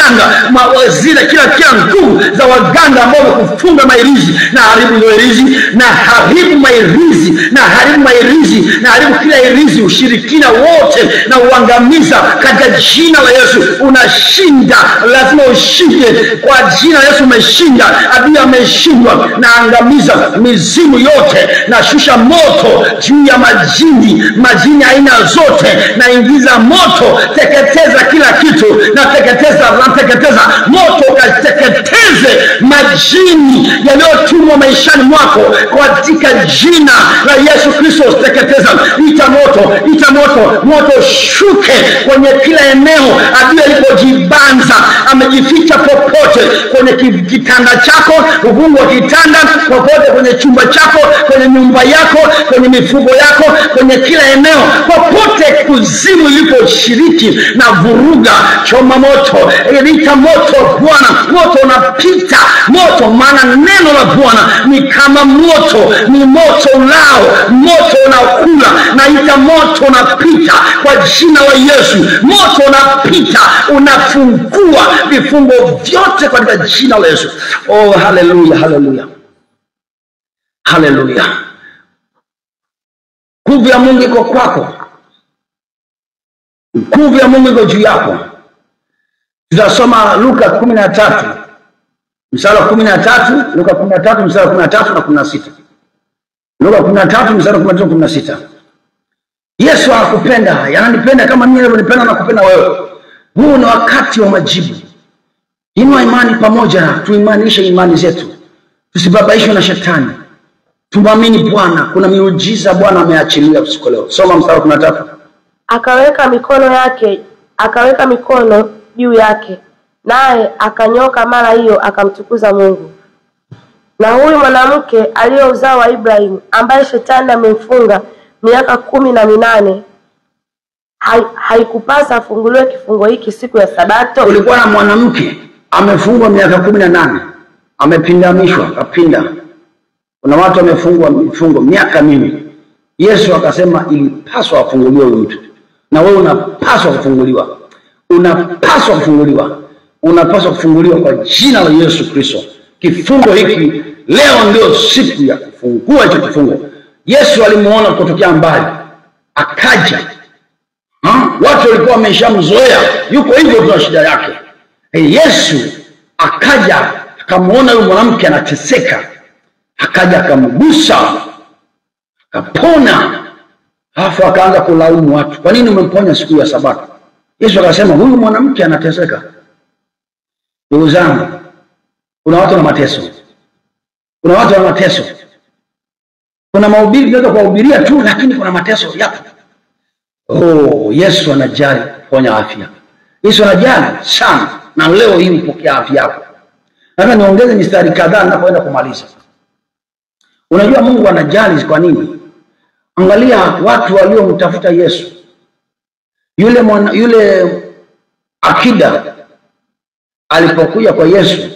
waganga, zile kila nguvu za waganga ambao wamekufunga mairizi, na haribu hizo irizi, na haribu mairizi, na haribu mairizi, na haribu kila irizi, ushirikina wote na uangamiza katika jina la Yesu. Unashinda, lazima ushinde kwa jina la Yesu. Umeshinda, adui ameshindwa. Na angamiza mizimu yote, na shusha moto juu ya majini aina zote, na ingiza moto, teketeza kila kitu, na teketeza moto, kateketeze majini yaliyotumwa maishani mwako katika jina la Yesu Kristo. Teketeza, ita moto shuke kwenye kila eneo adui alipojibanza, amejificha popote, kwenye kitanda chako, uvungu wa kitanda, popote kwenye chumba chako, kwenye nyumba yako, kwenye mifugo yako, kwenye kila eneo, popote kuzimu iliposhiriki na vuruga, choma moto, ilita moto Bwana, moto unapita, moto, maana neno la Bwana ni kama moto, ni moto ulao, moto unakula, na ita moto unapita kwa jina la Yesu. Moto unapita, unafungua vifungo vyote katika jina la Yesu. Oh, haleluya, haleluya, haleluya. Nguvu ya Mungu iko kwako, nguvu ya Mungu iko juu yako. Tutasoma Luka 13 mstari wa 13, Luka 13 mstari wa 13 na 16. Luka 13 mstari wa 13 na 16. Yesu anakupenda, yananipenda kama mimi nilivyonipenda na kupenda wewe. Huu ni wakati wa majibu. Inua imani pamoja, tuimanishe imani zetu. Tusibabaishwe na shetani. Tumwamini Bwana, kuna miujiza Bwana ameachilia usiku leo. Soma mstari wa 13. Akaweka mikono juu yake, naye akanyoka mara hiyo, akamtukuza Mungu. Na huyu mwanamke aliye uzao wa Ibrahimu, ambaye shetani amemfunga miaka 18, haikupasa afunguliwe kifungo hiki siku ya Sabato? Ulikuwa na mwanamke amefungwa miaka 18, amepindamishwa, kapinda. Kuna watu wamefungwa mifungo miaka mingi. Yesu akasema ilipaswa afunguliwe huyu mtu. Na wewe unapaswa kufunguliwa. Unapaswa kufunguliwa. Unapaswa kufunguliwa kwa jina la Yesu Kristo. Kifungo hiki leo ndio siku ya kufungua hicho kifungo. Yesu alimuona kutokea mbali, akaja. Watu walikuwa wameshamzoea, yuko hivyo tu shida yake. Yesu akaja, akamuona yule mwanamke anateseka, akaja akamgusa, akapona. Alafu akaanza kulaumu watu, kwa nini umemponya siku ya Sabato? Yesu akasema huyu mwanamke anateseka. Ndugu zangu, kuna watu na mateso. Kuna watu na mateso. Kuna mahubiri tunaweza kuhubiria tu, lakini kuna mateso yapo. Oh, Yesu anajali kuponya afya. Yesu anajali sana, na leo hii upokea afya yako. Nataka niongeze mistari kadhaa ninapoenda kumaliza. Unajua Mungu anajali kwa nini? Angalia watu waliomtafuta Yesu. Yule akida alipokuja kwa Yesu,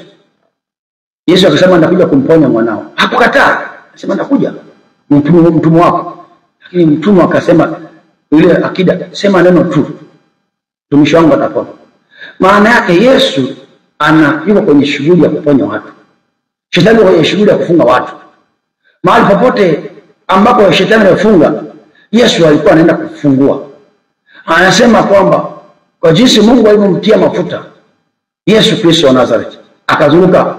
Yesu akasema ndakuja kumponya mwanao. Hakukataa. Akasema ndakuja, mtumwa wako. Lakini mtumwa akasema, yule akida, sema neno tu, mtumishi wangu atapona. Maana yake Yesu yuko kwenye shughuli ya kuponya watu. Shetani yuko kwenye shughuli ya kufunga watu. Mahali popote ambapo shetani amefunga, Yesu alikuwa anaenda kufungua. Anasema kwamba kwa jinsi Mungu alivyomtia mafuta Yesu Kristo wa Nazareth, akazunguka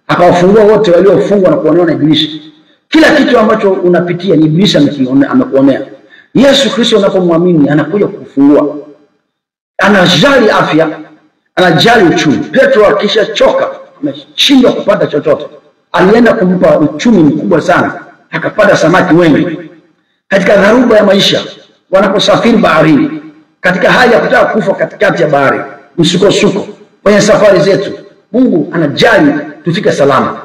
akawafungua wote waliofungwa na kuonewa na Ibilisi. Kila kitu ambacho unapitia ni Ibilisi amekuonea. Yesu Kristo unapomwamini anakuja kukufungua. Anajali afya, anajali uchumi. Petro akisha choka, ameshindwa kupata chochote, alienda kumpa uchumi mkubwa sana, akapata samaki wengi. Katika dharuba ya maisha, wanaposafiri baharini, katika hali ya kutaka kufa katikati ya bahari, msukosuko kwenye safari zetu, Mungu anajali tufike salama.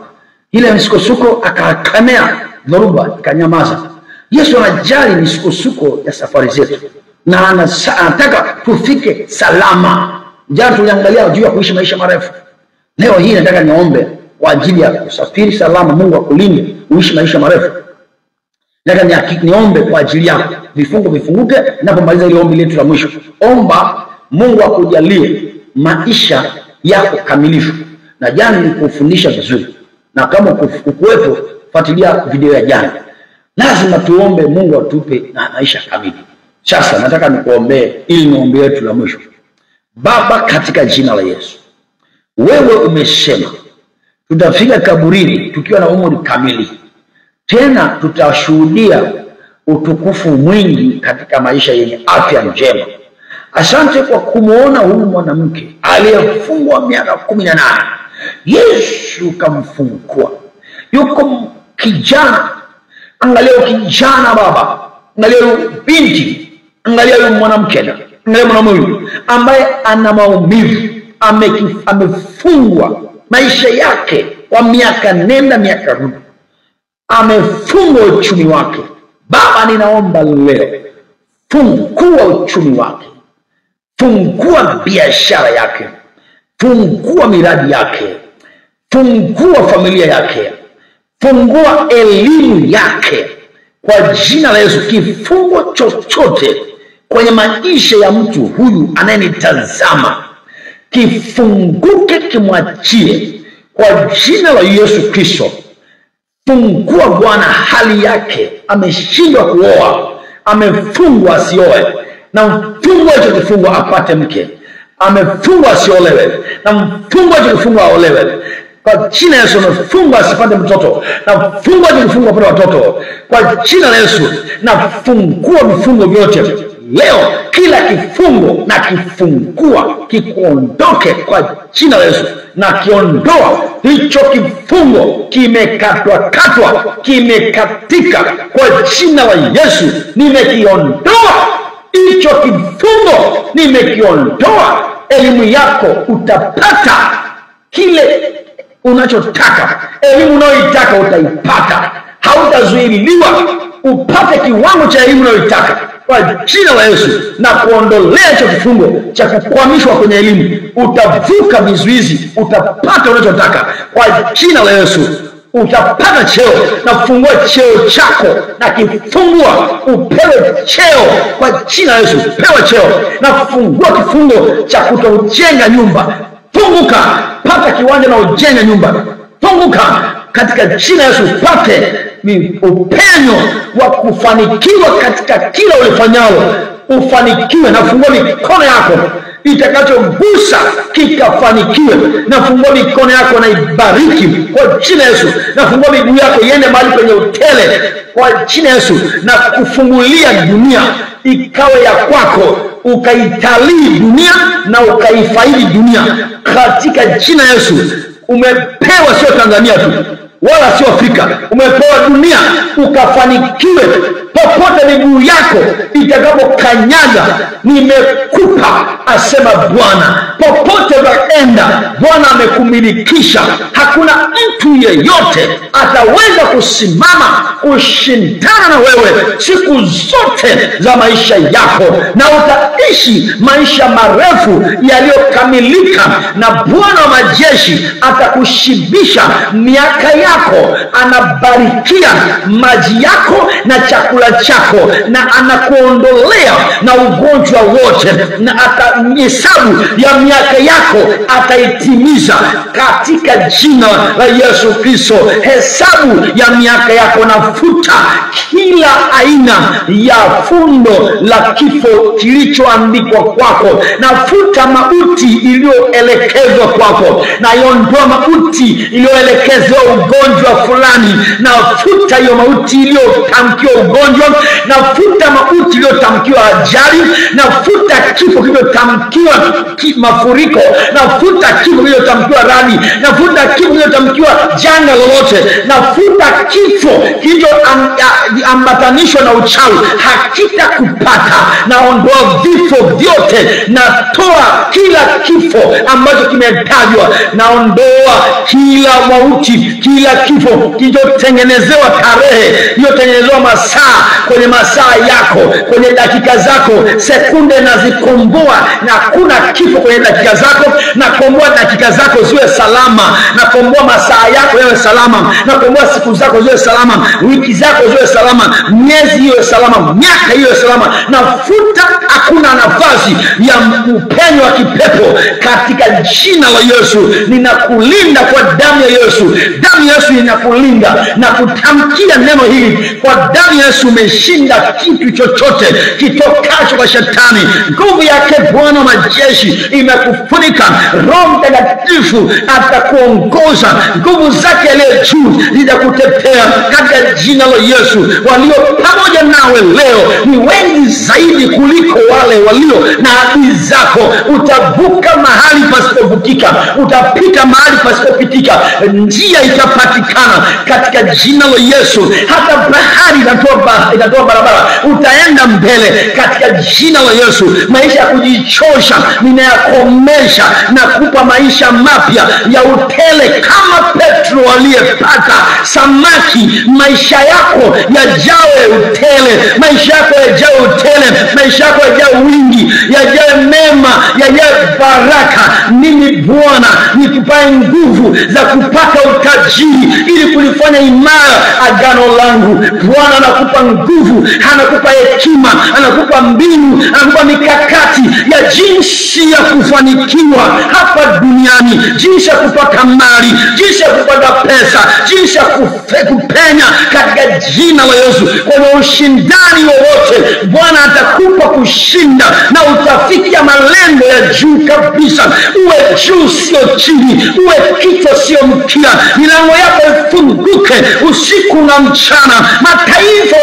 Ile msukosuko akakamea dharuba, ikanyamaza. Yesu anajali misukosuko ya safari zetu, na anataka tufike salama. Jana tuliangalia juu ya kuishi maisha marefu. Leo hii nataka niombe kwa ajili ya kusafiri salama. Mungu akulinde uishi maisha marefu. Nataka niombe kwa ajili yako. Vifungo vifunguke. Ninapomaliza ile ombi letu la mwisho, omba Mungu akujalie maisha yako kamilifu. Na jana nilikufundisha vizuri, na kama ukuwepo fuatilia video ya jana. Lazima tuombe Mungu atupe na maisha kamili. Sasa nataka nikuombee ili niombe letu la mwisho. Baba, katika jina la Yesu, wewe umesema tutafika kaburini tukiwa na umri kamili, tena tutashuhudia utukufu mwingi katika maisha yenye afya njema. Asante kwa kumuona huyu mwanamke aliyefungwa miaka 18. Yesu kamfungua. Yuko kijana, angalia kijana Baba, angalia binti, angalia mwanamke, angalia mwanamume ambaye ana maumivu, amefungwa maisha yake kwa miaka nenda miaka rudi, amefungwa uchumi wake. Baba, ninaomba leo fungua uchumi wake, fungua biashara yake, fungua miradi yake, fungua familia yake, fungua elimu yake kwa jina la Yesu. Kifungo chochote kwenye maisha ya mtu huyu anayenitazama kifunguke, kimwachie kwa jina la Yesu Kristo. Fungua Bwana hali yake, ameshindwa kuoa, amefungwa asioe, na mfungwa hicho kifungo apate mke, amefungwa asiolewe, na mfungwa hicho kifungo aolewe kwa jina la Yesu. Mfungwa asipate mtoto, na mfungwa hicho kifungo apate watoto kwa jina la Yesu. Na fungua vifungo vyote leo, kila kifungo na kifungua kikuondoke kwa jina la Yesu. Na kiondoa hicho kifungo, kimekatwa, kimekatika kwa jina la Yesu. Nimekiondoa hicho kifungo, nimekiondoa. Elimu yako utapata kile unachotaka, elimu unayoitaka utaipata, hautazuiliwa. Upate kiwango cha elimu unayoitaka kwa jina la Yesu, na kuondolea hicho kifungo cha kukwamishwa kwenye elimu. Utavuka vizuizi, utapata unachotaka kwa jina la Yesu. Utapata cheo, na kufungua cheo chako na kifungua, upewe cheo kwa jina la Yesu. Pewa cheo na kufungua kifungo cha kutojenga nyumba. Funguka, pata kiwanja na ujenge nyumba. Funguka katika jina la Yesu, pate upenyo wa kufanikiwa katika kila ulifanyalo. Ufanikiwe, na fungua mikono yako, itakachogusa kikafanikiwe. Na fungua mikono yako na ibariki kwa jina la Yesu. Na fungua miguu yako iende mahali penye utele kwa jina la Yesu, na kufungulia dunia ikawe ya kwako, ukaitalii dunia na ukaifaidi dunia katika jina la Yesu. Umepewa sio Tanzania tu wala sio Afrika, umepewa dunia ukafanikiwe popote miguu yako itakapokanyaga. Nimekupa, asema Bwana, popote unaenda Bwana amekumilikisha. Hakuna mtu yeyote ataweza kusimama kushindana na wewe siku zote za maisha yako, na utaishi maisha marefu yaliyokamilika. Na Bwana wa majeshi atakushibisha miaka yako, anabarikia maji yako na chakula chako, na anakuondolea na ugonjwa wote, na hesabu ya miaka yako ataitimiza katika jina la Yesu Kristo. Hesabu ya miaka yako, nafuta kila aina ya fundo la kifo kilichoandikwa kwako, nafuta mauti iliyoelekezwa kwako, na iondoa mauti iliyoelekezwa ugonjwa fulani. Nafuta hiyo mauti iliyotamkiwa ugonjwa, nafuta mauti iliyotamkiwa ajali, nafuta kifo kilichotamkiwa mafuriko, nafuta kifo kilichotamkiwa radi, nafuta kifo kilichotamkiwa janga lolote, nafuta kifo kilichoambatanishwa na uchawi, hakitakupata. Naondoa vifo vyote, natoa kila kifo ambacho kimetajwa, naondoa kila mauti, kila kifo kilichotengenezewa tarehe, kilichotengenezewa masaa, kwenye masaa yako, kwenye dakika zako, sekunde nazikomboa, na kuna kifo kwenye dakika zako, nakomboa dakika zako ziwe salama, nakomboa masaa yako yawe salama, nakomboa siku zako ziwe salama, wiki zako ziwe salama, miezi iwe salama, miaka iwe salama. Nafuta hakuna nafasi ya upenyo wa kipepo katika jina la Yesu. Ninakulinda kwa damu ya Yesu. Damu ya Yesu inakulinda, na kutamkia neno hili, kwa damu ya Yesu umeshinda kitu chochote kitokacho kwa shetani. Nguvu yake Bwana majeshi imekufunika. Roho Mtakatifu atakuongoza, nguvu zake aliye juu zitakutetea katika jina la Yesu. Walio pamoja nawe leo ni wengi zaidi kuliko wale walio na adui zako. Utavuka mahali pasipovukika, utapita mahali pasipopitika, njia itapatikana katika jina la Yesu. Hata bahari itatoa barabara, utaenda mbele katika jina la Yesu. Maisha ya kujichosha ninayakomesha na kupa maisha mapya ya utele kama Petro aliyepata samaki. Maisha yako yajawe utele, maisha yako yajawe utele, maisha yako yajawe wingi, yajawe mema, yajawe baraka. Mimi Bwana nikupae nguvu za kupata utajiri ili kulifanya imara agano langu. Bwana anakupa nguvu, anakupa hekima, anakupa mbinu, anakupa mikakati ya jinsi ya kufanikiwa hapa duniani, jinsi ya kupata mali, jinsi ya kupata pesa, jinsi ya kupenya katika jina la Yesu. Kwa ushindani wowote Bwana atakupa kushinda, na utafikia malengo ya juu kabisa. Uwe juu sio chini, uwe kichwa sio mkia. Milango yako ifunguke usiku na mchana, mataifa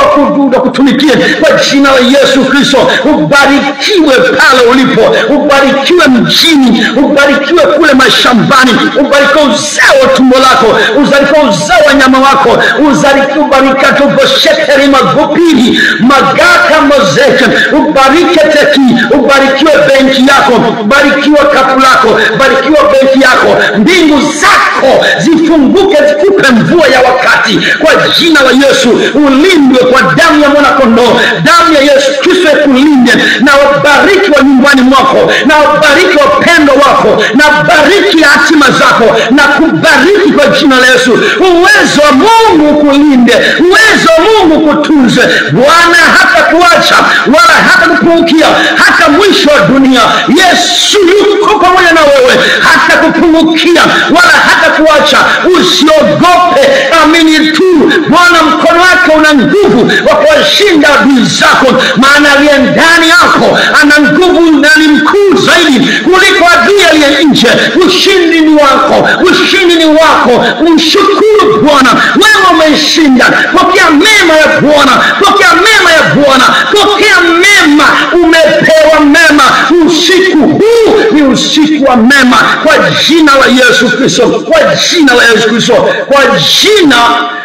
wakutumikie kwa jina la Yesu Kristo. Ubarikiwe pale ulipo, ubarikiwe mjini, ubarikiwe kule mashambani, ubarikiwe uzao wa tumbo lako, ubarikiwe uzao wa nyama wako, ubarikiwe tubosheteri magupiri magaka mozeka, ubarike teki, ubarikiwe benki yako, ubarikiwe kapu lako, ubarikiwe benki yako. Mbingu zako zifunguke, zikupe mvua ya wakati kwa jina la Yesu. Ulindwe kwa damu ya mwana kondoo. Damu ya Yesu Kristo ikulinde, na ubariki wa nyumbani mwako, na ubariki wapendo wako, na bariki hatima zako, na kubariki kwa jina la Yesu. Uwezo wa Mungu kulinde, uwezo wa Mungu kutunze. Bwana hata kuacha wala hata kupungukia hata mwisho wa dunia. Yesu yuko pamoja na wewe, hata kupungukia wala hata kuacha. Usiogope, amini tu. Bwana mkono wake una nguvu wa kuwashinda adui zako, maana aliye ndani yako ana nguvu na ni mkuu zaidi kuliko adui aliye nje. Ushindi ni wako, ushindi ni wako. Mshukuru Bwana, wewe umeshinda. Pokea mema ya Bwana, pokea mema ya Bwana, pokea mema. Umepewa mema. Usiku huu ni usiku wa mema kwa jina la Yesu Kristo, kwa jina la Yesu Kristo, kwa jina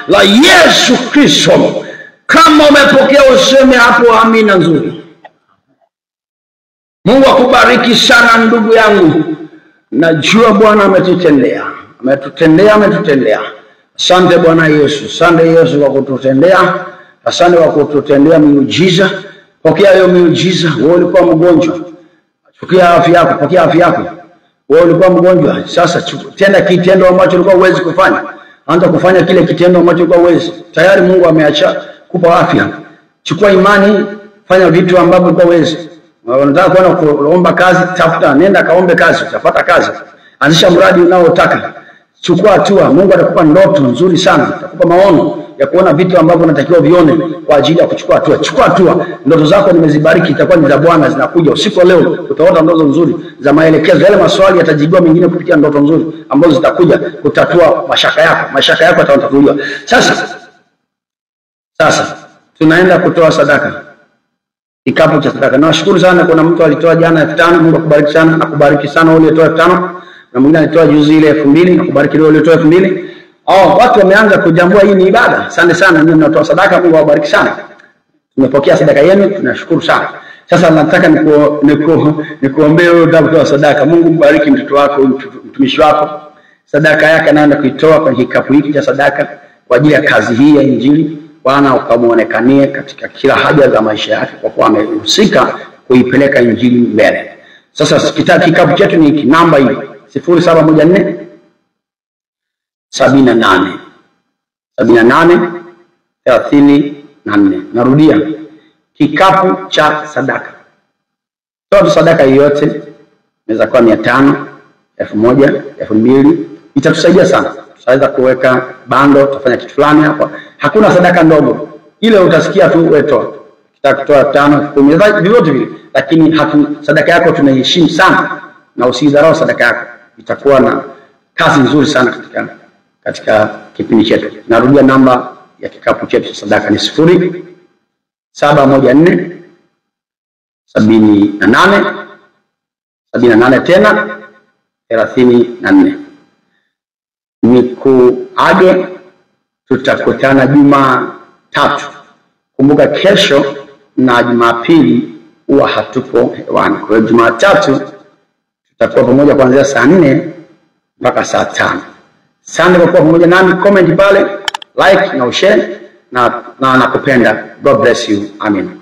la Yesu Kristo. Kama umepokea useme hapo amina nzuri. Mungu akubariki sana ndugu yangu. Najua Bwana ametutendea. Asante Bwana Yesu. Asante Yesu kwa kututendea. Asante kwa kututendea miujiza. Pokea hiyo miujiza. Wewe ulikuwa mgonjwa, pokea afya yako, pokea afya yako. Wewe ulikuwa mgonjwa, sasa tenda kitendo ambacho ulikuwa huwezi kufanya. Anza kufanya kile kitendo ambacho ulikuwa huwezi. Tayari Mungu ameacha kupa afya. Chukua imani, fanya vitu ambavyo ulikuwa huwezi. Unataka kuomba kazi, tafuta, nenda kaombe kazi, utapata kazi. Anzisha mradi unaotaka. Chukua hatua. Mungu atakupa ndoto nzuri sana, atakupa maono ya kuona vitu ambavyo unatakiwa vione kwa ajili ya kuchukua hatua. Chukua hatua. Ndoto zako nimezibariki, itakuwa ni za Bwana, zinakuja usiku leo. Utaota ndoto nzuri za maelekezo. Yale maswali yatajibiwa mengine kupitia ndoto nzuri ambazo zitakuja kutatua mashaka yako. Mashaka yako yatatatuliwa. Sasa tunaenda kutoa sadaka. Kikapu cha sadaka. Nashukuru sana, kuna mtu alitoa jana 5000. Mungu akubariki sana. Nakubariki sana wewe uliyetoa 5000. Na mwingine alitoa juzi ile 2000. Nakubariki wewe uliyetoa 2000. Watu wameanza kujambua hii ni ibada. Asante sana nyinyi mnatoa sadaka. Mungu awabariki sana. Tumepokea sadaka yenu, tunashukuru sana. Sasa nataka nikuombee wewe utakapotoa sadaka. Mungu mbariki mtoto wako, mtumishi wako. Sadaka yake anaenda kuitoa kwa kikapu hiki cha sadaka kwa ajili ya kazi hii ya Injili. Bwana ukamuonekanie katika kila haja za maisha yake, kwa kuwa amehusika kuipeleka Injili mbele. Sasa kikapu chetu ni hiki, namba hii 0714 78 34. Narudia, kikapu cha sadaka. Toa sadaka yoyote, inaweza kuwa 500, 1000, 2000, itatusaidia sana. Tutaweza kuweka bando, tutafanya kitu fulani hapa. Hakuna sadaka ndogo. Ile utasikia tu wewe toa. Kitaka kutoa 5, 10, vyovyote vile. Lakini sadaka yako tunaheshimu sana, na usidharau sadaka yako. Itakuwa na kazi nzuri sana katika kipindi chetu. Narudia, namba ya kikapu chetu cha sadaka ni 0714 78 tena 34. Nikuage, tutakutana Jumatatu. Kumbuka kesho na Jumapili huwa hatupo hewani. Kwa hiyo Jumatatu tutakuwa pamoja kuanzia saa 4 mpaka saa 5. Asante kwa kuwa pamoja nami. Comment pale, like na ushare, na nakupenda. God bless you. Amen.